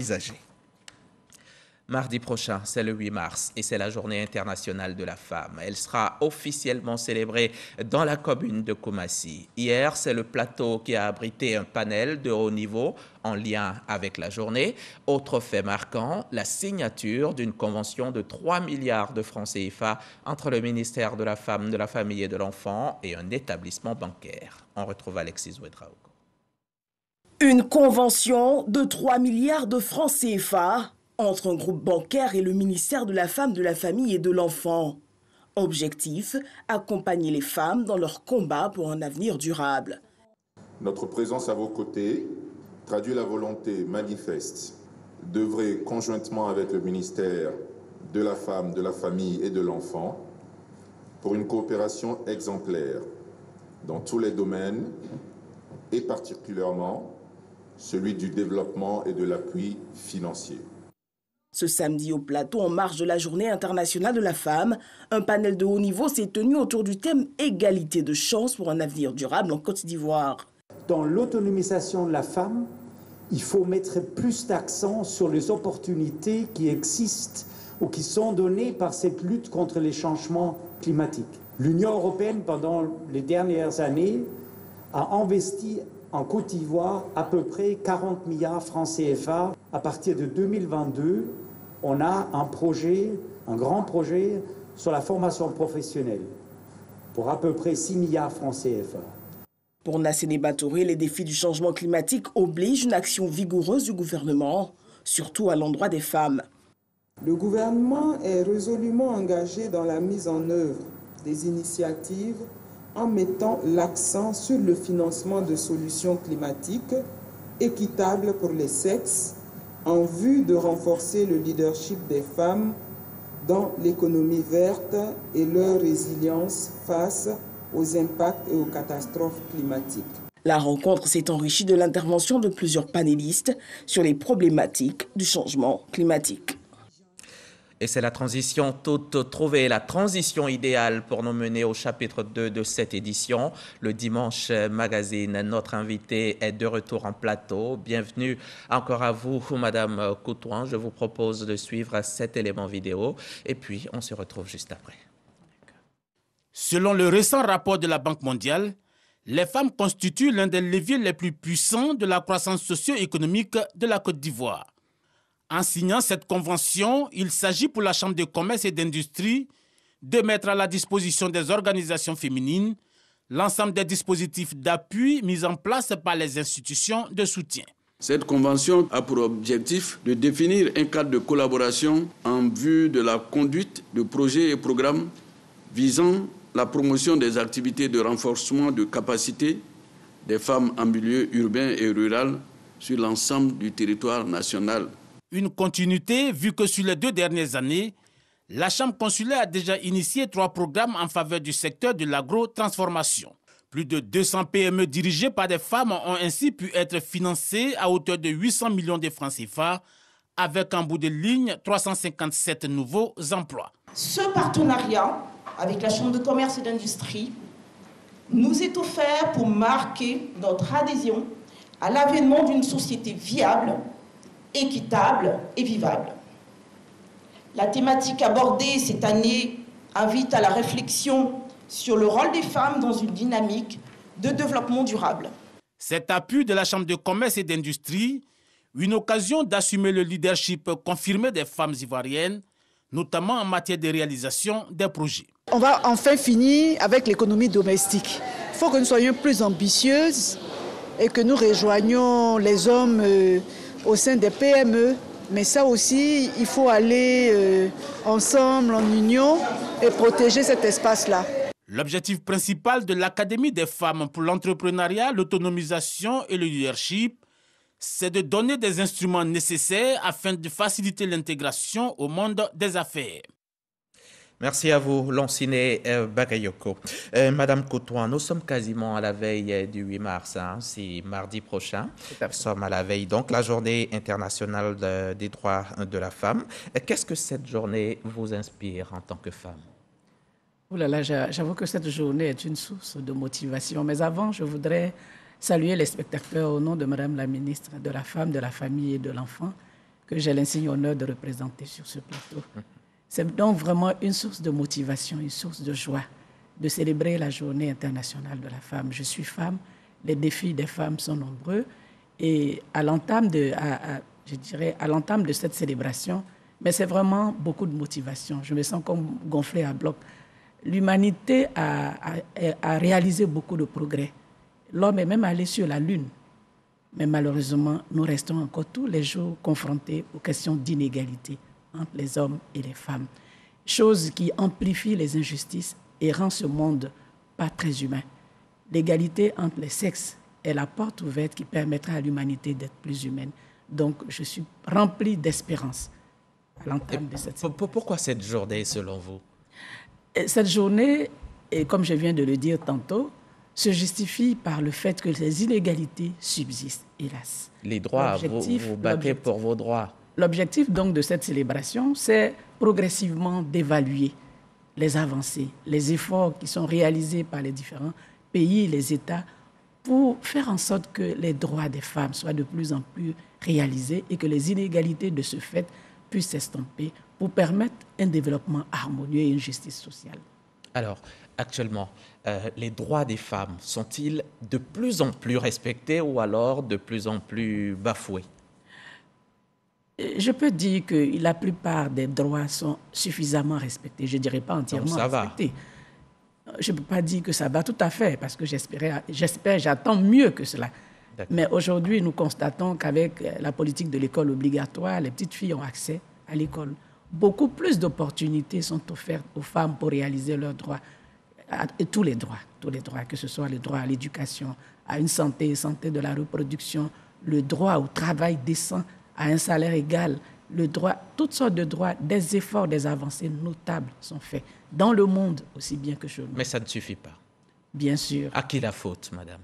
envisagée. Mardi prochain, c'est le 8 mars et c'est la journée internationale de la femme. Elle sera officiellement célébrée dans la commune de Koumassi. Hier, c'est le plateau qui a abrité un panel de haut niveau en lien avec la journée. Autre fait marquant, la signature d'une convention de 3 milliards de francs CFA entre le ministère de la Femme, de la Famille et de l'Enfant et un établissement bancaire. On retrouve Alexis Ouedraogo. Une convention de 3 milliards de francs CFA entre un groupe bancaire et le ministère de la Femme, de la Famille et de l'Enfant. Objectif, accompagner les femmes dans leur combat pour un avenir durable. Notre présence à vos côtés traduit la volonté manifeste d'œuvrer conjointement avec le ministère de la Femme, de la Famille et de l'Enfant pour une coopération exemplaire dans tous les domaines et particulièrement celui du développement et de l'appui financier. Ce samedi au plateau, en marge de la Journée internationale de la femme, un panel de haut niveau s'est tenu autour du thème « Égalité de chance pour un avenir durable en Côte d'Ivoire ». Dans l'autonomisation de la femme, il faut mettre plus d'accent sur les opportunités qui existent ou qui sont données par cette lutte contre les changements climatiques. L'Union européenne, pendant les dernières années, a investi en Côte d'Ivoire à peu près 40 milliards francs CFA. À partir de 2022, on a un grand projet sur la formation professionnelle pour à peu près 6 milliards francs CFA. Pour Nassene Batouré, les défis du changement climatique obligent une action vigoureuse du gouvernement, surtout à l'endroit des femmes. Le gouvernement est résolument engagé dans la mise en œuvre des initiatives en mettant l'accent sur le financement de solutions climatiques équitables pour les sexes en vue de renforcer le leadership des femmes dans l'économie verte et leur résilience face aux impacts et aux catastrophes climatiques. La rencontre s'est enrichie de l'intervention de plusieurs panélistes sur les problématiques du changement climatique. Et c'est la transition toute trouvée, la transition idéale pour nous mener au chapitre 2 de cette édition. Le Dimanche Magazine, notre invité est de retour en plateau. Bienvenue encore à vous, Madame Coutouin. Je vous propose de suivre cet élément vidéo et puis on se retrouve juste après. Selon le récent rapport de la Banque mondiale, les femmes constituent l'un des leviers les plus puissants de la croissance socio-économique de la Côte d'Ivoire. En signant cette convention, il s'agit pour la Chambre de commerce et d'industrie de mettre à la disposition des organisations féminines l'ensemble des dispositifs d'appui mis en place par les institutions de soutien. Cette convention a pour objectif de définir un cadre de collaboration en vue de la conduite de projets et programmes visant la promotion des activités de renforcement de capacité des femmes en milieu urbain et rural sur l'ensemble du territoire national. Une continuité, vu que sur les 2 dernières années, la Chambre consulaire a déjà initié 3 programmes en faveur du secteur de l'agro-transformation. Plus de 200 PME dirigées par des femmes ont ainsi pu être financées à hauteur de 800 millions de francs CFA, avec en bout de ligne 357 nouveaux emplois. Ce partenariat avec la Chambre de commerce et d'industrie nous est offert pour marquer notre adhésion à l'avènement d'une société viable, équitable et vivable. La thématique abordée cette année invite à la réflexion sur le rôle des femmes dans une dynamique de développement durable. Cet appui de la Chambre de commerce et d'industrie, une occasion d'assumer le leadership confirmé des femmes ivoiriennes, notamment en matière de réalisation des projets. On va enfin finir avec l'économie domestique. Il faut que nous soyons plus ambitieuses et que nous rejoignions les hommes au sein des PME. Mais ça aussi, il faut aller ensemble, en union, et protéger cet espace-là. L'objectif principal de l'Académie des femmes pour l'entrepreneuriat, l'autonomisation et le leadership, c'est de donner des instruments nécessaires afin de faciliter l'intégration au monde des affaires. Merci à vous, Lanciné Bagayoko. Madame Coutouin, nous sommes quasiment à la veille du 8 mars, c'est mardi prochain. Nous sommes à la veille, donc, la journée internationale des droits de la femme. Qu'est-ce que cette journée vous inspire en tant que femme? Oh là là, j'avoue que cette journée est une source de motivation. Mais avant, je voudrais saluer les spectateurs au nom de Madame la ministre de la Femme, de la Famille et de l'Enfant, que j'ai l'insigne honneur de représenter sur ce plateau. C'est donc vraiment une source de motivation, une source de joie de célébrer la Journée internationale de la femme. Je suis femme, les défis des femmes sont nombreux et à l'entame de cette célébration, mais c'est vraiment beaucoup de motivation. Je me sens comme gonflée à bloc. L'humanité a réalisé beaucoup de progrès. L'homme est même allé sur la Lune. Mais malheureusement, nous restons encore tous les jours confrontés aux questions d'inégalité entre les hommes et les femmes. Chose qui amplifie les injustices et rend ce monde pas très humain. L'égalité entre les sexes est la porte ouverte qui permettra à l'humanité d'être plus humaine. Donc, je suis remplie d'espérance à l'entame de cette journée. Pourquoi cette journée, selon vous? Cette journée, et comme je viens de le dire tantôt, se justifie par le fait que les inégalités subsistent, hélas. Les droits, vous battez pour vos droits. L'objectif donc de cette célébration, c'est progressivement d'évaluer les avancées, les efforts qui sont réalisés par les différents pays, les États, pour faire en sorte que les droits des femmes soient de plus en plus réalisés et que les inégalités de ce fait puissent s'estomper pour permettre un développement harmonieux et une justice sociale. Alors, actuellement, les droits des femmes sont-ils de plus en plus respectés ou alors de plus en plus bafoués? Je peux dire que la plupart des droits sont suffisamment respectés. Je ne dirais pas entièrement respectés. Je ne peux pas dire que ça va tout à fait, parce que j'attends mieux que cela. Mais aujourd'hui, nous constatons qu'avec la politique de l'école obligatoire, les petites filles ont accès à l'école. Beaucoup plus d'opportunités sont offertes aux femmes pour réaliser leurs droits. Et tous les droits, que ce soit le droit à l'éducation, à une santé de la reproduction, le droit au travail décent, à un salaire égal, le droit, toutes sortes de droits, des efforts, des avancées notables sont faits dans le monde aussi bien que chez nous. Mais ça ne suffit pas. Bien sûr. À qui la faute, madame?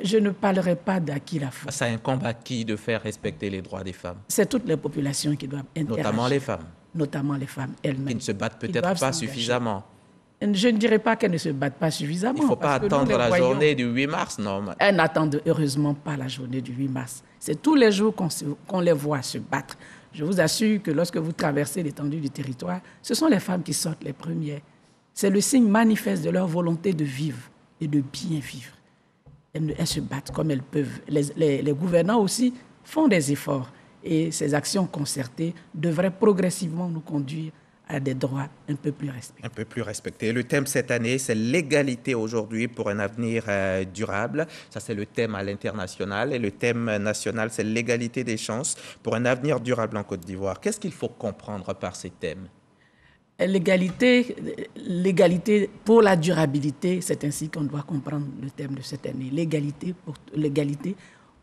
Je ne parlerai pas d'à qui la faute. Ça incombe à qui de faire respecter les droits des femmes? C'est toutes les populations qui doivent interagir. Notamment les femmes? Notamment les femmes elles-mêmes. Qui ne se battent peut-être pas suffisamment. Je ne dirais pas qu'elles ne se battent pas suffisamment. Il ne faut pas attendre la journée du 8 mars, non? Elles n'attendent heureusement pas la journée du 8 mars. C'est tous les jours qu'on les voit se battre. Je vous assure que lorsque vous traversez l'étendue du territoire, ce sont les femmes qui sortent les premières. C'est le signe manifeste de leur volonté de vivre et de bien vivre. Elles se battent comme elles peuvent. Les gouvernants aussi font des efforts. Et ces actions concertées devraient progressivement nous conduire à des droits un peu plus respectés. Un peu plus respectés. Le thème cette année, c'est l'égalité aujourd'hui pour un avenir durable. Ça, c'est le thème à l'international. Et le thème national, c'est l'égalité des chances pour un avenir durable en Côte d'Ivoire. Qu'est-ce qu'il faut comprendre par ces thèmes? L'égalité pour la durabilité, c'est ainsi qu'on doit comprendre le thème de cette année. L'égalité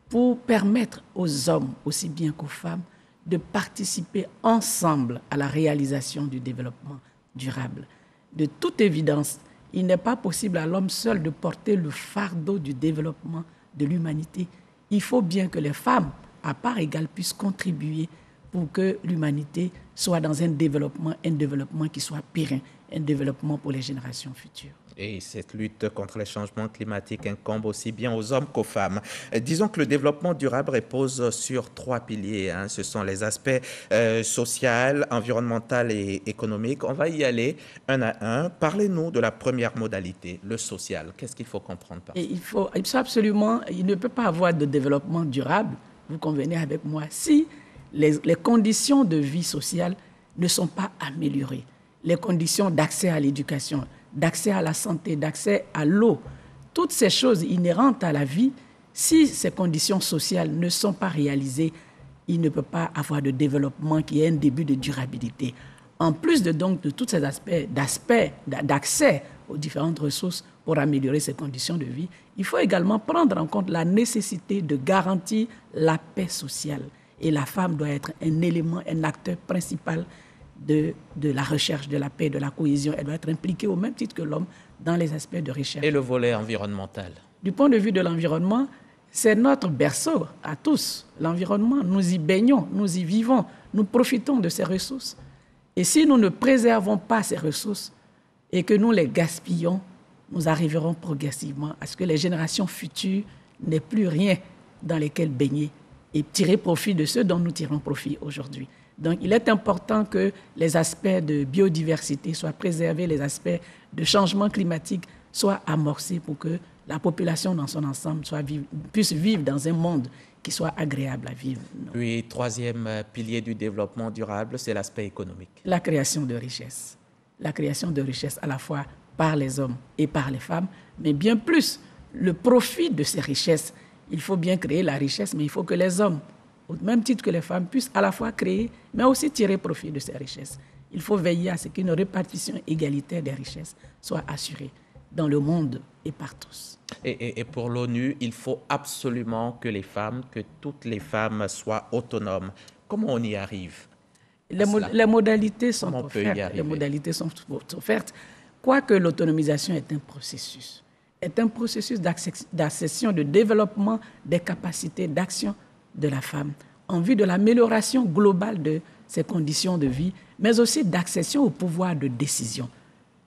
pour permettre aux hommes, aussi bien qu'aux femmes, de participer ensemble à la réalisation du développement durable. De toute évidence, il n'est pas possible à l'homme seul de porter le fardeau du développement de l'humanité. Il faut bien que les femmes, à part égale, puissent contribuer pour que l'humanité soit dans un développement qui soit pérenne, un développement pour les générations futures. Et cette lutte contre les changements climatiques incombe aussi bien aux hommes qu'aux femmes. Disons que le développement durable repose sur 3 piliers. Ce sont les aspects social, environnemental et économique. On va y aller un à un. Parlez-nous de la première modalité, le social. Qu'est-ce qu'il faut comprendre par ça? Il ne peut pas avoir de développement durable, vous convenez avec moi, si les conditions de vie sociale ne sont pas améliorées. Les conditions d'accès à l'éducation, d'accès à la santé, d'accès à l'eau, toutes ces choses inhérentes à la vie, si ces conditions sociales ne sont pas réalisées, il ne peut pas avoir de développement qui ait un début de durabilité. En plus de tous ces aspects d'accès aux différentes ressources pour améliorer ces conditions de vie, il faut également prendre en compte la nécessité de garantir la paix sociale. Et la femme doit être un élément, un acteur principal de la recherche de la paix, de la cohésion. Elle doit être impliquée au même titre que l'homme dans les aspects de recherche. Et le volet environnemental? Du point de vue de l'environnement, c'est notre berceau à tous. L'environnement, nous y baignons, nous y vivons, nous profitons de ces ressources. Et si nous ne préservons pas ces ressources et que nous les gaspillons, nous arriverons progressivement à ce que les générations futures n'aient plus rien dans lesquelles baigner et tirer profit de ce dont nous tirons profit aujourd'hui. Donc, il est important que les aspects de biodiversité soient préservés, les aspects de changement climatique soient amorcés pour que la population dans son ensemble puisse vivre dans un monde qui soit agréable à vivre. Puis, troisième pilier du développement durable, c'est l'aspect économique. La création de richesses. La création de richesses à la fois par les hommes et par les femmes, mais bien plus, le profit de ces richesses. Il faut bien créer la richesse, mais il faut que les hommes, au même titre que les femmes, puissent à la fois créer, mais aussi tirer profit de ces richesses. Il faut veiller à ce qu'une répartition égalitaire des richesses soit assurée dans le monde et par tous. Et pour l'ONU, il faut absolument que toutes les femmes soient autonomes. Comment on y arrive? Les modalités sont offertes. Les modalités sont offertes. Quoique l'autonomisation est un processus d'accession, de développement des capacités d'action de la femme en vue de l'amélioration globale de ses conditions de vie, mais aussi d'accession au pouvoir de décision.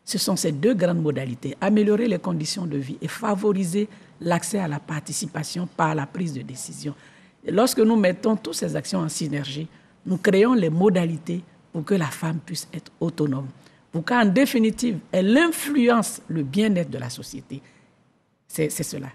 Ce sont ces deux grandes modalités, améliorer les conditions de vie et favoriser l'accès à la participation par la prise de décision. Et lorsque nous mettons toutes ces actions en synergie, nous créons les modalités pour que la femme puisse être autonome, pour qu'en définitive, elle influence le bien-être de la société. C'est cela.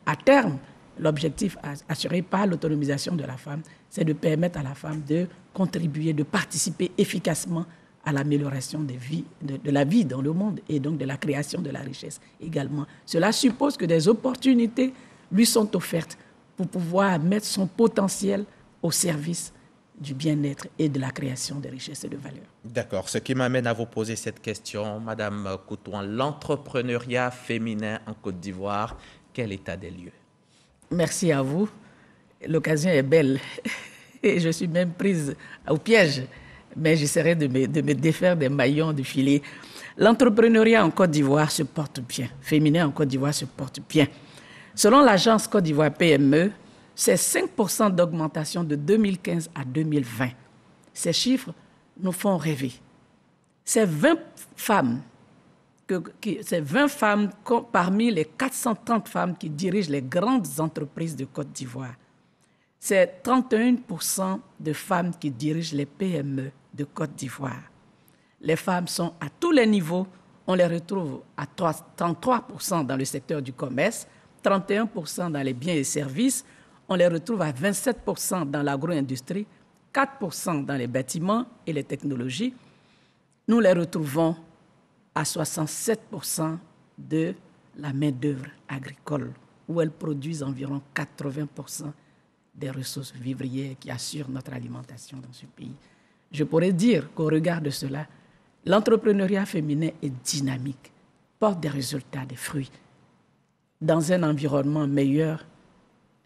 À terme, l'objectif assuré par l'autonomisation de la femme, c'est de permettre à la femme de contribuer, de participer efficacement à l'amélioration de la vie dans le monde et donc de la création de la richesse également. Cela suppose que des opportunités lui sont offertes pour pouvoir mettre son potentiel au service du bien-être et de la création de richesses et de valeurs. D'accord. Ce qui m'amène à vous poser cette question, Madame Koutouan, l'entrepreneuriat féminin en Côte d'Ivoire, quel état des lieux? Merci à vous. L'occasion est belle et je suis même prise au piège, mais j'essaierai de me défaire des maillons du filet. L'entrepreneuriat en Côte d'Ivoire se porte bien. Féminin en Côte d'Ivoire se porte bien. Selon l'agence Côte d'Ivoire PME, c'est 5% d'augmentation de 2015 à 2020. Ces chiffres nous font rêver. C'est 20 femmes parmi les 430 femmes qui dirigent les grandes entreprises de Côte d'Ivoire. C'est 31% de femmes qui dirigent les PME de Côte d'Ivoire. Les femmes sont à tous les niveaux. On les retrouve à 33% dans le secteur du commerce, 31% dans les biens et services. On les retrouve à 27% dans l'agro-industrie, 4% dans les bâtiments et les technologies. Nous les retrouvons à 67% de la main-d'œuvre agricole, où elles produisent environ 80% des ressources vivrières qui assurent notre alimentation dans ce pays. Je pourrais dire qu'au regard de cela, l'entrepreneuriat féminin est dynamique, porte des résultats, des fruits. Dans un environnement meilleur,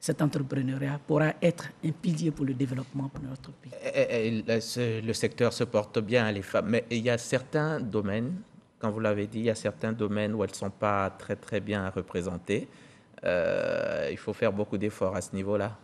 cet entrepreneuriat pourra être un pilier pour le développement pour notre pays. Le secteur se porte bien, les femmes, mais il y a certains domaines, quand vous l'avez dit, il y a certains domaines où elles ne sont pas très, très bien représentées. Il faut faire beaucoup d'efforts à ce niveau-là.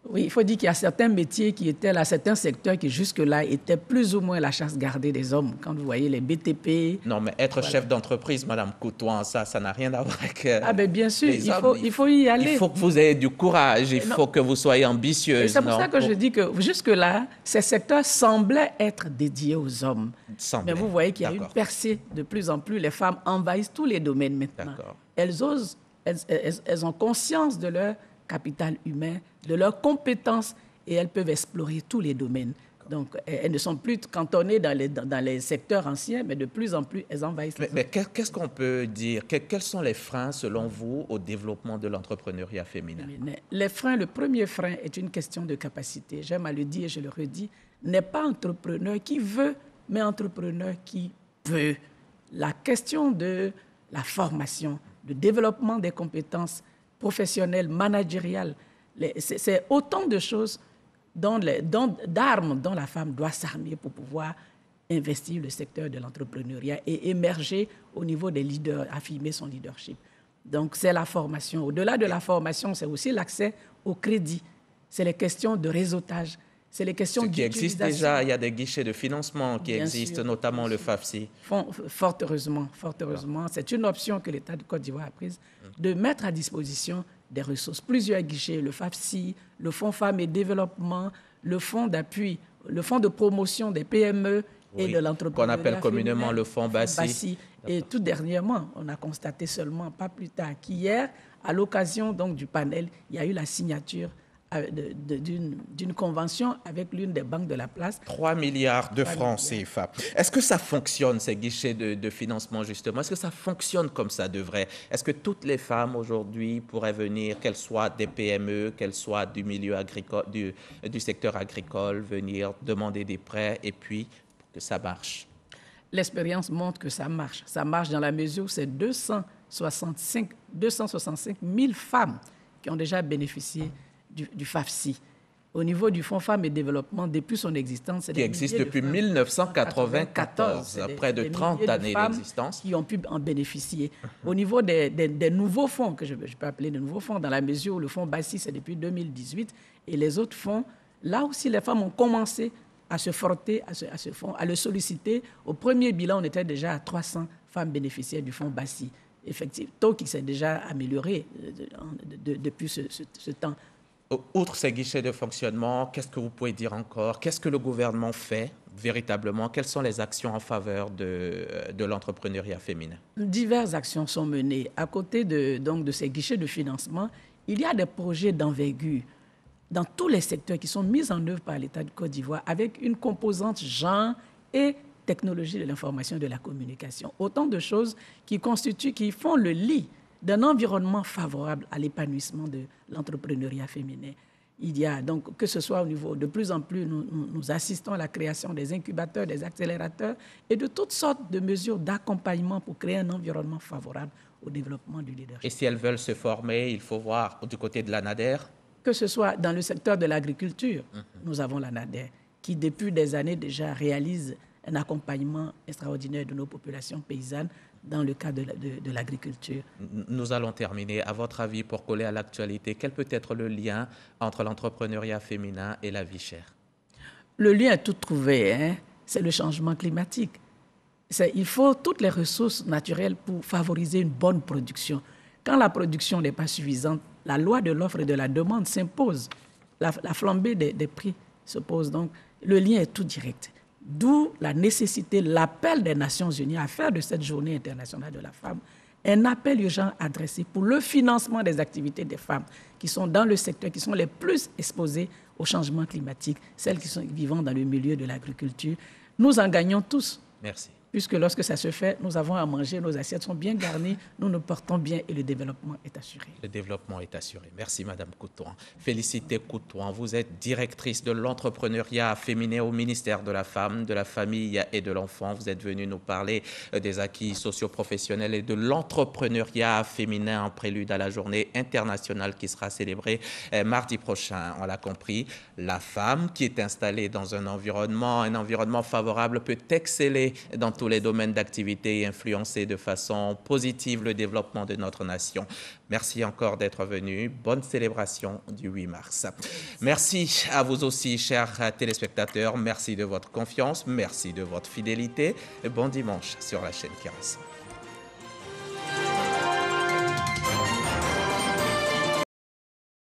Oui, il faut dire qu'il y a certains métiers qui étaient là, certains secteurs qui jusque-là étaient plus ou moins la chasse gardée des hommes. Quand vous voyez les BTP... Non, mais être chef d'entreprise, Madame Koutouan, ça n'a rien à voir avec... bien sûr, il faut y aller. Il faut que vous ayez du courage, il faut que vous soyez ambitieuse. C'est pour ça que je dis que jusque-là, ces secteurs semblaient être dédiés aux hommes. Mais vous voyez qu'il y a une percée de plus en plus. Les femmes envahissent tous les domaines maintenant. Elles osent, elles ont conscience de leur capital humain, de leurs compétences, et elles peuvent explorer tous les domaines. Donc, elles ne sont plus cantonnées dans les secteurs anciens, mais de plus en plus, elles envahissent. Mais qu'est-ce qu'on peut dire? Quels sont les freins, selon vous, au développement de l'entrepreneuriat féminin? Les freins, le premier frein est une question de capacité. J'aime à le dire et je le redis, n'est pas entrepreneur qui veut, mais entrepreneur qui peut. La question de la formation, le développement des compétences professionnelles, managériales, c'est autant de choses d'armes dont la femme doit s'armer pour pouvoir investir le secteur de l'entrepreneuriat et émerger au niveau des leaders, affirmer son leadership. Donc, c'est la formation. Au-delà de la formation, c'est aussi l'accès au crédit. C'est les questions de réseautage. C'est les questions d'utilisation. Ce qui existe déjà, il y a des guichets de financement qui existent, notamment le FAFSI. Fort heureusement. C'est une option que l'État de Côte d'Ivoire a prise de mettre à disposition des ressources. Plusieurs guichets, le FAFSI, le Fonds Femmes et Développement, le Fonds d'appui, le Fonds de promotion des PME et de l'entrepreneuriat qu'on appelle communément le Fonds Bassi. Et tout dernièrement, on a constaté seulement, pas plus tard qu'hier, à l'occasion donc du panel, il y a eu la signature d'une convention avec l'une des banques de la place. 3 milliards de francs CFA. Est-ce que ça fonctionne, ces guichets de financement, justement? Est-ce que ça fonctionne comme ça devrait? Est-ce que toutes les femmes aujourd'hui pourraient venir, qu'elles soient des PME, qu'elles soient du milieu agricole, du secteur agricole, venir demander des prêts et puis pour que ça marche? L'expérience montre que ça marche. Ça marche dans la mesure où c'est 265 000 femmes qui ont déjà bénéficié du FAFSI. Au niveau du Fonds Femmes et Développement, depuis son existence, c'est qui existe depuis 1994, près de 30 années d'existence, qui ont pu en bénéficier. Au niveau des nouveaux fonds, que je peux appeler de nouveaux fonds, dans la mesure où le Fonds Bassi, c'est depuis 2018, et les autres fonds, là aussi, les femmes ont commencé à se frotter à ce fonds, à le solliciter. Au premier bilan, on était déjà à 300 femmes bénéficiaires du Fonds Bassi. Effectivement, taux qui s'est déjà amélioré depuis ce temps. Outre ces guichets de fonctionnement, qu'est-ce que vous pouvez dire encore? Qu'est-ce que le gouvernement fait véritablement? Quelles sont les actions en faveur de l'entrepreneuriat féminin? Diverses actions sont menées. À côté de ces guichets de financement, il y a des projets d'envergure dans tous les secteurs qui sont mis en œuvre par l'État de Côte d'Ivoire avec une composante genre et technologie de l'information et de la communication. Autant de choses qui font le lit d'un environnement favorable à l'épanouissement de l'entrepreneuriat féminin. Il y a donc, que ce soit au niveau, de plus en plus, nous assistons à la création des incubateurs, des accélérateurs et de toutes sortes de mesures d'accompagnement pour créer un environnement favorable au développement du leadership. Et si elles veulent se former, il faut voir du côté de la NADER? Que ce soit dans le secteur de l'agriculture, nous avons la NADER qui, depuis des années déjà, réalise un accompagnement extraordinaire de nos populations paysannes dans le cadre de l'agriculture. Nous allons terminer. À votre avis, pour coller à l'actualité, quel peut être le lien entre l'entrepreneuriat féminin et la vie chère? Le lien est tout trouvé, c'est le changement climatique. Il faut toutes les ressources naturelles pour favoriser une bonne production. Quand la production n'est pas suffisante, la loi de l'offre et de la demande s'impose. La flambée des prix se pose. Donc, le lien est tout direct. D'où la nécessité, l'appel des Nations Unies à faire de cette journée internationale de la femme un appel urgent adressé pour le financement des activités des femmes qui sont dans le secteur, qui sont les plus exposées au changement climatique, celles qui sont vivant dans le milieu de l'agriculture. Nous en gagnons tous. Merci. Puisque lorsque ça se fait, nous avons à manger, nos assiettes sont bien garnies, nous nous portons bien et le développement est assuré. Le développement est assuré. Merci Madame Coutouan. Félicité Coutouan, vous êtes directrice de l'entrepreneuriat féminin au ministère de la Femme, de la Famille et de l'Enfant. Vous êtes venue nous parler des acquis socio-professionnels et de l'entrepreneuriat féminin en prélude à la journée internationale qui sera célébrée mardi prochain. On l'a compris, la femme qui est installée dans un environnement favorable peut exceller dans tous les domaines d'activité et influencer de façon positive le développement de notre nation. Merci encore d'être venu. Bonne célébration du 8 mars. Merci à vous aussi, chers téléspectateurs. Merci de votre confiance, merci de votre fidélité. Et bon dimanche sur la chaîne qui ressemble.